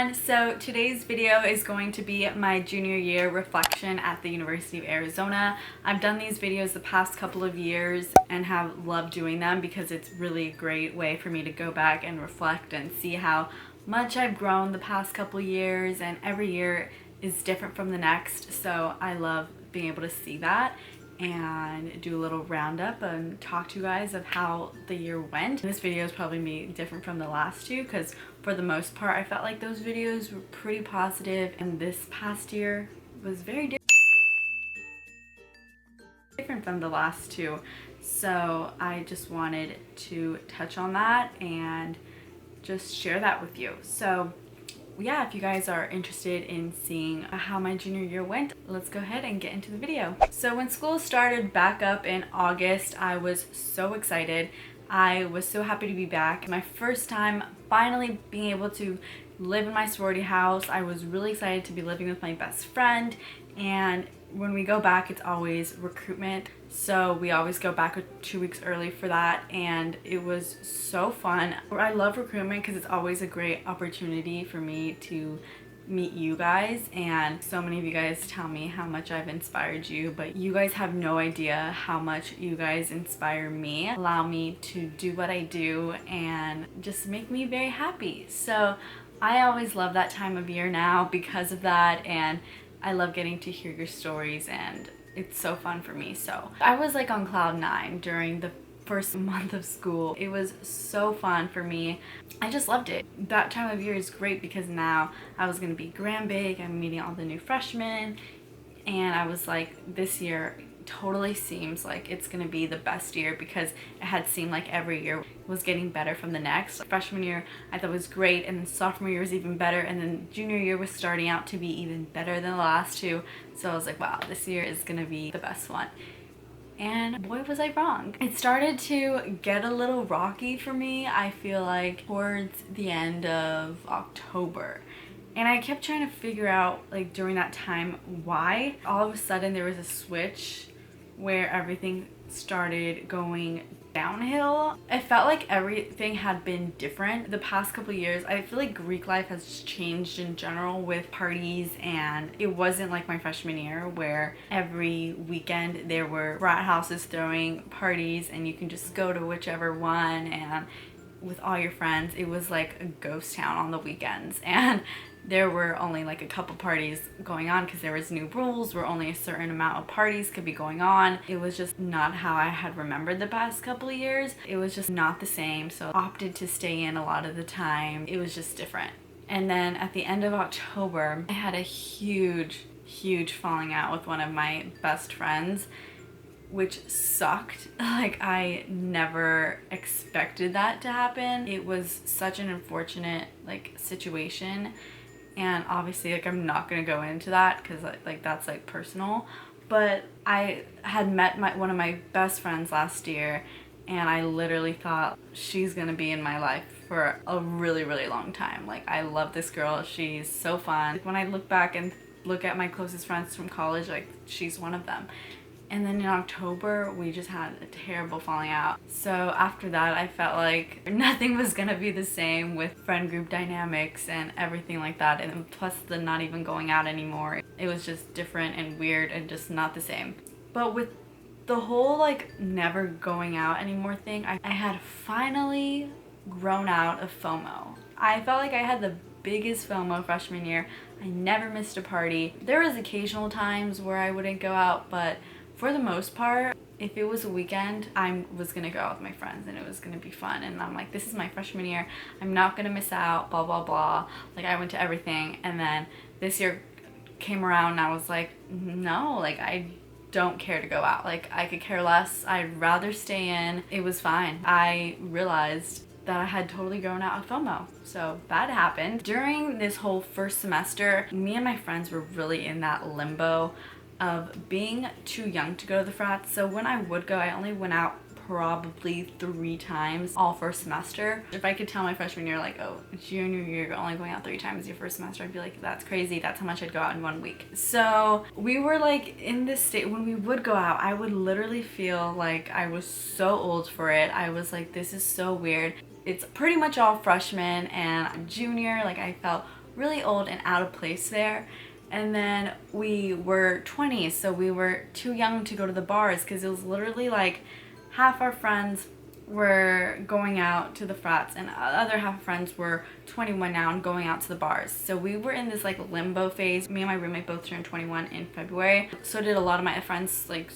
everyone, so today's video is going to be my junior year reflection at the University of Arizona. I've done these videos the past couple of years and have loved doing them because it's really a great way for me to go back and reflect and see how much I've grown the past couple years, and every year is different from the next, so I love being able to see that and do a little roundup and talk to you guys of how the year went. This video is probably me different from the last two because for the most part I felt like those videos were pretty positive, and this past year was very different from the last two. So I just wanted to touch on that and just share that with you. So yeah, if you guys are interested in seeing how my junior year went, let's go ahead and get into the video. So when school started back up in August, I was so excited. I was so happy to be back. My first time finally being able to live in my sorority house. I was really excited to be living with my best friend, and when we go back, it's always recruitment. So we always go back 2 weeks early for that, and it was so fun. I love recruitment because it's always a great opportunity for me to meet you guys, and so many of you guys tell me how much I've inspired you, but you guys have no idea how much you guys inspire me, allow me to do what I do, and just make me very happy. So I always love that time of year now because of that, and I love getting to hear your stories, and it's so fun for me. So I was like on cloud 9 during the first month of school. It was so fun for me. I just loved it. That time of year is great because now I was going to be grand big. I'm meeting all the new freshmen, and I was like, this year totally seems like it's going to be the best year because it had seemed like every year was getting better from the next. Freshman year I thought was great, and then sophomore year was even better, and then junior year was starting out to be even better than the last two. So I was like, wow, this year is going to be the best one. And boy, was I wrong. It started to get a little rocky for me, I feel like, towards the end of October. And I kept trying to figure out, like, during that time, why. All of a sudden there was a switch where everything started going downhill. It felt like everything had been different the past couple of years. I feel like Greek life has changed in general with parties, and it wasn't like my freshman year where every weekend there were frat houses throwing parties and you can just go to whichever one and with all your friends. It was like a ghost town on the weekends, and there were only like a couple parties going on because there was new rules where only a certain amount of parties could be going on. It was just not how I had remembered the past couple of years. It was just not the same, so I opted to stay in a lot of the time. It was just different. And then at the end of October, I had a huge falling out with one of my best friends, which sucked. Like, I never expected that to happen. It was such an unfortunate like situation, and obviously like I'm not gonna go into that because like that's like personal, but I had met one of my best friends last year, and I literally thought she's gonna be in my life for a really long time. Like, I love this girl, she's so fun. When I look back and look at my closest friends from college, like, she's one of them. And then in October, we just had a terrible falling out. So after that, I felt like nothing was gonna be the same with friend group dynamics and everything like that. And plus the not even going out anymore. It was just different and weird and just not the same. But with the whole like never going out anymore thing, I had finally grown out of FOMO. I felt like I had the biggest FOMO freshman year. I never missed a party. There was occasional times where I wouldn't go out, but for the most part, if it was a weekend, I was gonna go out with my friends and it was gonna be fun. And I'm like, this is my freshman year. I'm not gonna miss out, blah, blah, blah. Like, I went to everything. And then this year came around and I was like, no, like, I don't care to go out. Like, I could care less. I'd rather stay in. It was fine. I realized that I had totally grown out of FOMO. So that happened. During this whole first semester, me and my friends were really in that limbo of being too young to go to the frats. So when I would go, I only went out probably 3 times all first semester. If I could tell my freshman year, like, oh, junior year you're only going out 3 times your first semester, I'd be like, that's crazy. That's how much I'd go out in 1 week. So we were like in this state. When we would go out, I would literally feel like I was so old for it. I was like, this is so weird. It's pretty much all freshmen and junior. Like, I felt really old and out of place there. And then we were 20, so we were too young to go to the bars because it was literally like half our friends were going out to the frats and other half of friends were 21 now and going out to the bars. So we were in this like limbo phase. Me and my roommate both turned 21 in February. So did a lot of my friends, like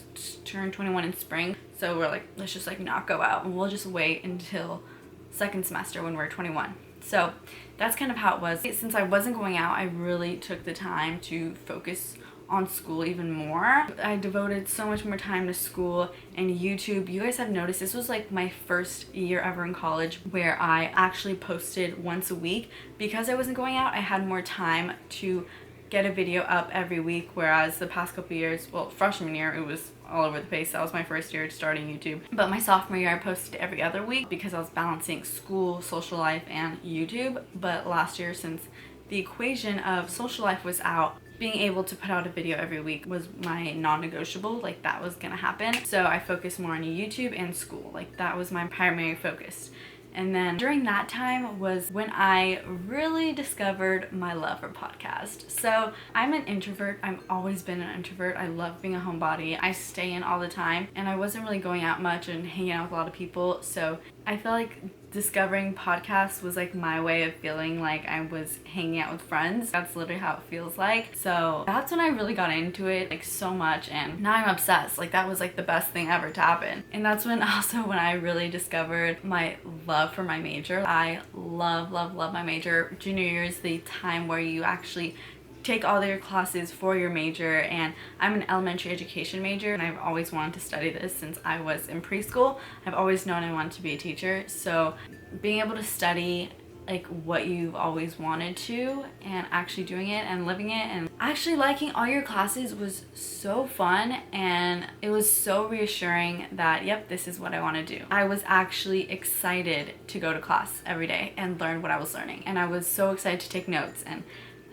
turned 21 in spring. So we're like, let's just like not go out and we'll just wait until second semester when we're 21. So that's kind of how it was. Since I wasn't going out, I really took the time to focus on school even more. I devoted so much more time to school and YouTube. You guys have noticed this was like my first year ever in college where I actually posted once a week. Because I wasn't going out, I had more time to get a video up every week, whereas the past couple years, well, freshman year, it was all over the place. That was my first year starting YouTube. But my sophomore year, I posted every other week because I was balancing school, social life, and YouTube. But last year, since the equation of social life was out, being able to put out a video every week was my non-negotiable. Like, that was gonna happen. So I focused more on YouTube and school. Like, that was my primary focus. And then during that time was when I really discovered my love for podcast. So I'm an introvert. I've always been an introvert. I love being a homebody. I stay in all the time and I wasn't really going out much and hanging out with a lot of people. So I felt like discovering podcasts was like my way of feeling like I was hanging out with friends. That's literally how it feels like. So that's when I really got into it like so much, and now I'm obsessed. Like, that was like the best thing ever to happen. And that's when I really discovered my love for my major. I love my major. Junior year is the time where you actually take all your classes for your major, and I'm an elementary education major and I've always wanted to study this since I was in preschool. I've always known I wanted to be a teacher, so being able to study like what you've always wanted to and actually doing it and living it and actually liking all your classes was so fun, and it was so reassuring that yep, this is what I want to do. I was actually excited to go to class every day and learn what I was learning, and I was so excited to take notes and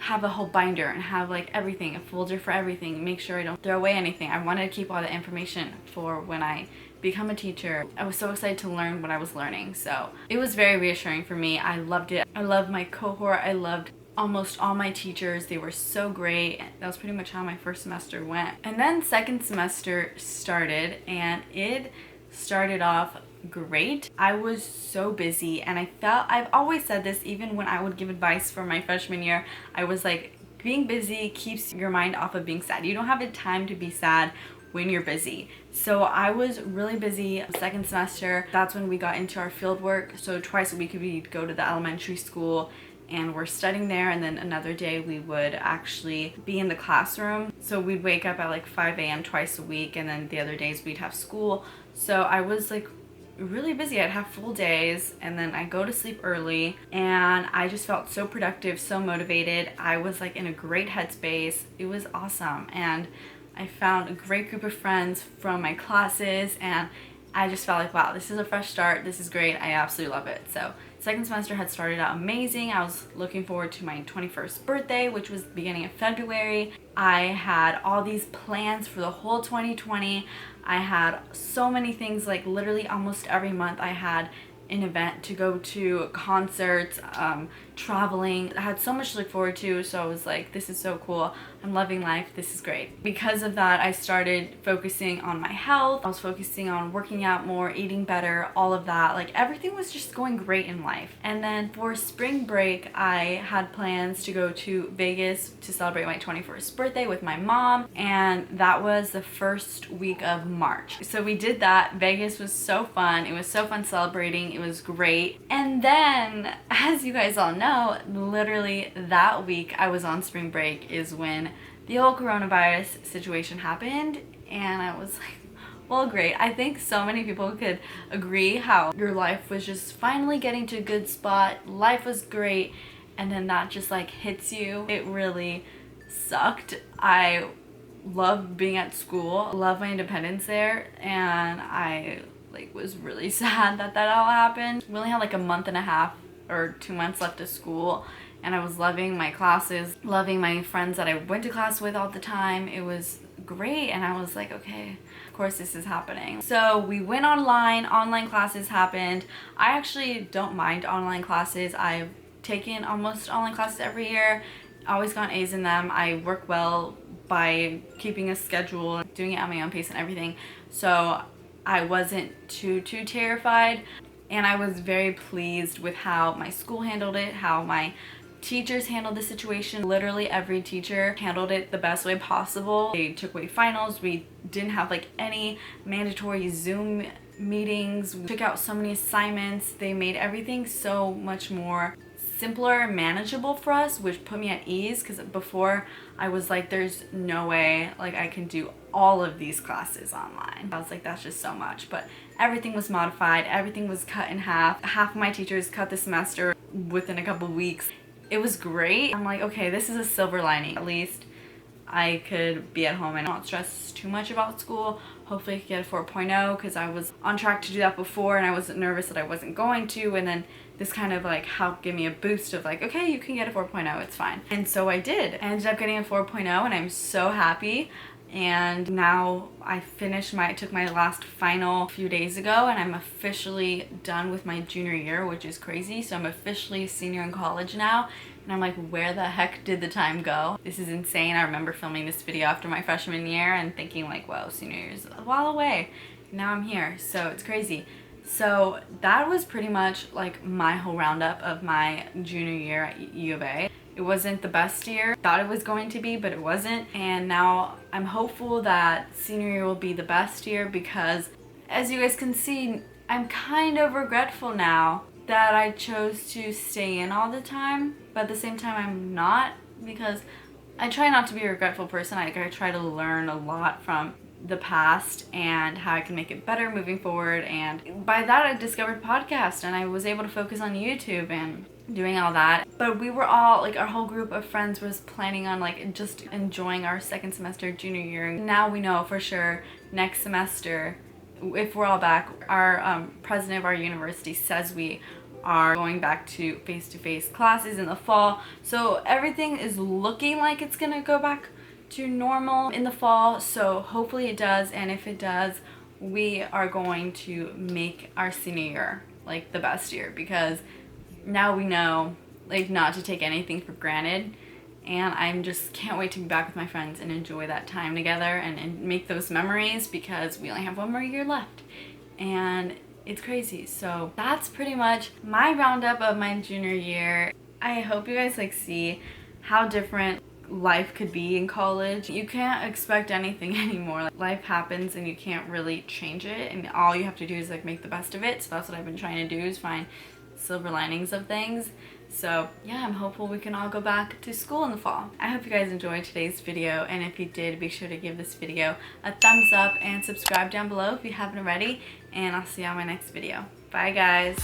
have a whole binder and have like everything, a folder for everything, make sure I don't throw away anything. I wanted to keep all the information for when I become a teacher. I was so excited to learn what I was learning, so it was very reassuring for me. I loved it. I loved my cohort. I loved almost all my teachers. They were so great. That was pretty much how my first semester went. And then second semester started, and it started off great. I was so busy, and I've always said this even when I would give advice for my freshman year. I was like, being busy keeps your mind off of being sad. You don't have the time to be sad when you're busy. So I was really busy second semester. That's when we got into our field work. So twice a week we'd go to the elementary school and we're studying there, and then another day we would actually be in the classroom. So we'd wake up at like 5 a.m. twice a week, and then the other days we'd have school. So I was like really busy. I'd have full days, and then I'd go to sleep early, and I just felt so productive, so motivated. I was like in a great headspace. It was awesome, and I found a great group of friends from my classes, and I just felt like, wow, this is a fresh start. This is great. I absolutely love it. So second semester had started out amazing. I was looking forward to my 21st birthday, which was the beginning of February. I had all these plans for the whole 2020. I had so many things, like literally almost every month I had an event to go to, concerts, traveling. I had so much to look forward to, so I was like, this is so cool. I'm loving life. This is great. Because of that, I started focusing on my health. I was focusing on working out more, eating better, all of that. Like, everything was just going great in life. And then for spring break, I had plans to go to Vegas to celebrate my 21st birthday with my mom, and that was the first week of March. So we did that. Vegas was so fun. It was so fun celebrating. It was great. And then, as you guys all know, literally that week I was on spring break is when the whole coronavirus situation happened, and I was like, well, great. I think so many people could agree how your life was just finally getting to a good spot. Life was great, and then that just like hits you. It really sucked. I loved being at school, loved my independence there, and I like was really sad that all happened. We only had like a month and a half or 2 months left of school, and I was loving my classes, loving my friends that I went to class with all the time. It was great, and I was like, okay, of course this is happening. So we went online classes happened. I actually don't mind online classes. I've taken almost online classes every year, always gotten A's in them. I work well by keeping a schedule, doing it at my own pace and everything. So I wasn't too terrified, and I was very pleased with how my school handled it, how my teachers handled the situation. Literally every teacher handled it the best way possible. They took away finals. We didn't have like any mandatory Zoom meetings. We took out so many assignments. They made everything so much more simpler and manageable for us, which put me at ease, because before I was like, there's no way like I can do all of these classes online. I was like, that's just so much. But everything was modified, everything was cut in half. Half of my teachers cut the semester within a couple weeks. It was great. I'm like, okay, this is a silver lining. At least I could be at home and not stress too much about school. Hopefully I could get a 4.0, because I was on track to do that before and I was nervous that I wasn't going to, and then this kind of like helped give me a boost of like, okay, you can get a 4.0, it's fine. And so I did. I ended up getting a 4.0 and I'm so happy. And now I took my last final a few days ago, and I'm officially done with my junior year, which is crazy. So I'm officially a senior in college now. And I'm like, where the heck did the time go? This is insane. I remember filming this video after my freshman year and thinking like, whoa, senior year is a while away. Now I'm here, so it's crazy. So that was pretty much like my whole roundup of my junior year at U of A. It wasn't the best year. Thought it was going to be, but it wasn't. And now I'm hopeful that senior year will be the best year, because as you guys can see, I'm kind of regretful now that I chose to stay in all the time, but at the same time I'm not, because I try not to be a regretful person. I try to learn a lot from the past and how I can make it better moving forward. And by that I discovered podcasts, and I was able to focus on YouTube and doing all that. But we were all like, our whole group of friends was planning on like just enjoying our second semester junior year. Now we know for sure next semester, if we're all back, our president of our university says we are going back to face-to-face classes in the fall. So everything is looking like it's gonna go back to normal in the fall. So hopefully it does, and if it does, we are going to make our senior year like the best year, because now we know like not to take anything for granted. And I'm just can't wait to be back with my friends and enjoy that time together and make those memories, because we only have one more year left and it's crazy. So that's pretty much my roundup of my junior year. I hope you guys like see how different life could be in college. You can't expect anything anymore. Like, life happens and you can't really change it, and all you have to do is like make the best of it. So that's what I've been trying to do, is find silver linings of things. So yeah, I'm hopeful we can all go back to school in the fall. I hope you guys enjoyed today's video, and if you did, be sure to give this video a thumbs up and subscribe down below if you haven't already, and I'll see you on my next video. Bye guys.